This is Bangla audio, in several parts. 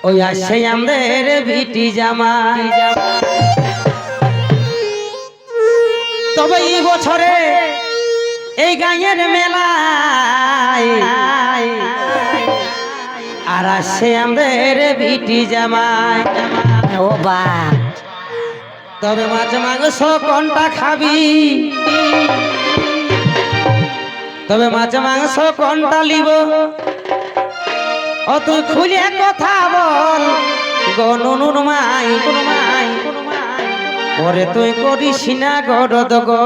ওই আসে আমাদের বিটি জামাই। তবে এই বছরে এই গাঁয়ের মেলায় আর আসে আমাদের বিটি জামাই। ও বা তবে মাছ মাংস কোনটা খাবি? তবে মাছ মাংস কোনটা লিব? ও তুই খুলে কথা বল গনুর মাই। পরে তুই করিস না গরদ গো।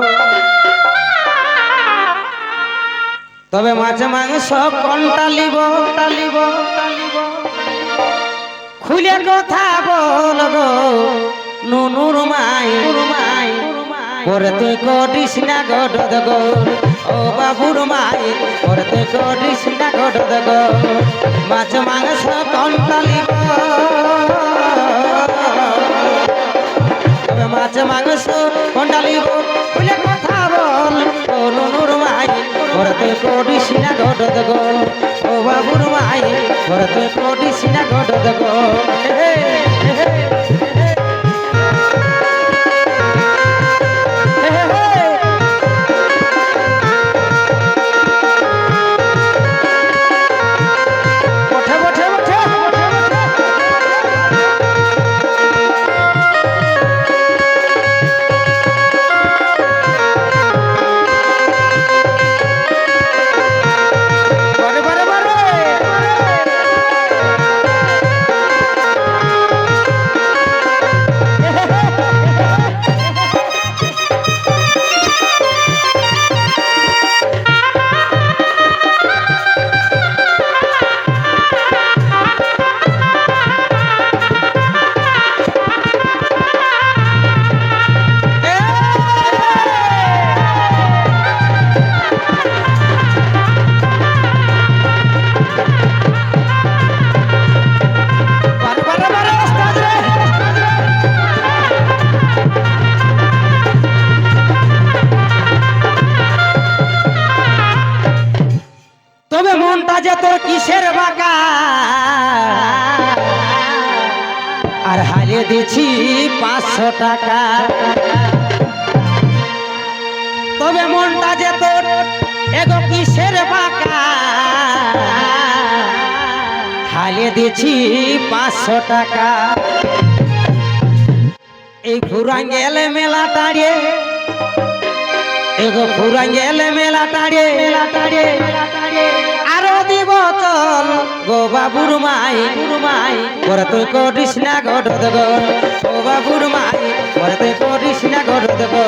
তবে মাছ মাংস কোনটা লিব? খুলে কথা বল গো নুনুর মাই। পরে তুই করিস না গরদ গো ও বাবুর মাই। পরে তুই করিস না গরদ গো। মাছ মাংস কোনটা লিব? তবে মাছ মাংস কোনটা লিব? খুলে কথা বল ও নুনুর মাই। পরে তুই করিস না গরদ গো ও বাবুর মাই। পরে তুই করিস না গরদ গো। তবে মনটা যে তোর কিসের বাঁকা আর হারিয়ে দিছি 500 টাকা। তবে মনটা যে তোর এগো কিসের বাঁকা হারিয়ে দিছি 500 টাকা। এই ফুরাঙ্গেল মেলা টাড়িয়ে এগো ফুরাঙ্গেল মেলা টাড়িয়ে আরো দিব চল গো বাবুর মাই। পরে তুই করিস না গরদ গো ও বাবুর মাই। পরে তুই করিস না গরদ গো।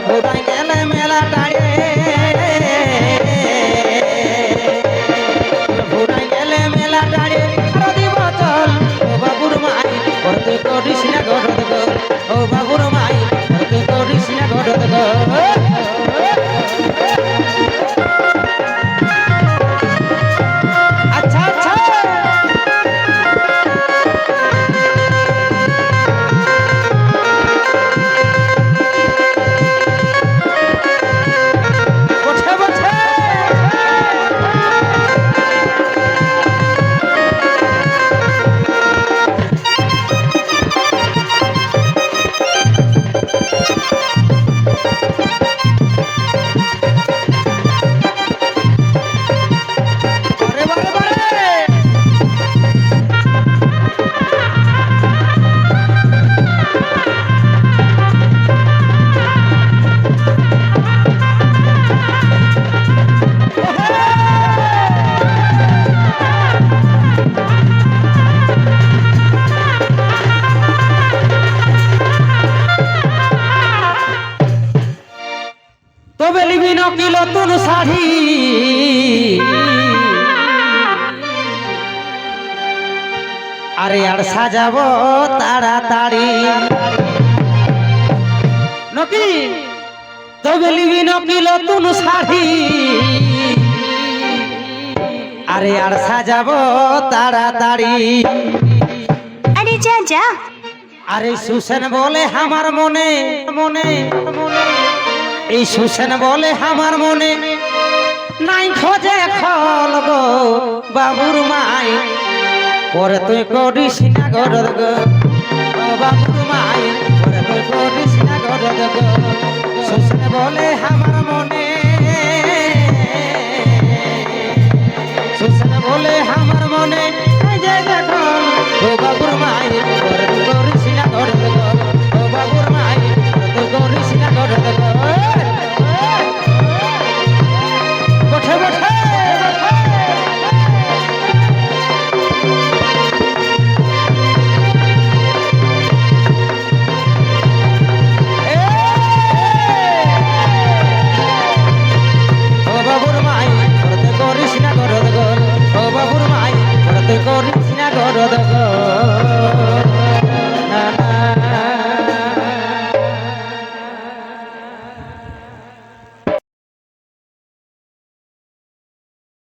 ফুরাঙ্গেল মেলা টাড়িয়ে ফুরাঙ্গেল মেলা টাড়িয়ে আরো দিব চল ও বাবুর মাই। পরে তুই করিস না গরদ গো ও বাবুর মাই। পরে তুই করিস না গরদ গো। আচ্ছা আচ্ছা বসে বসে বারে বারে বারে তবে লিবি নকি নতুন শাড়ি আরে আর সাজাবো তাড়াতাড়ি নকি। তবে লিবি নকি নতুন শাড়ি আরে আর সাজাবো তাড়াতাড়ি। আরে যা যা আরে সুসেন বলে আমার মনে মনে এই সুসেন বলে আমার মনে নাই খোঁজে খল গো বাবুর মাই। পরে তুই করিস না গরদ গো ও বাবুর মায়ের পরে তুই করিস না গরদ গো শ্বশুর বলে আমার মনে শ্বশুর বলে আমার মনে এই যে দেখো ও বাবুর মায়ের পরে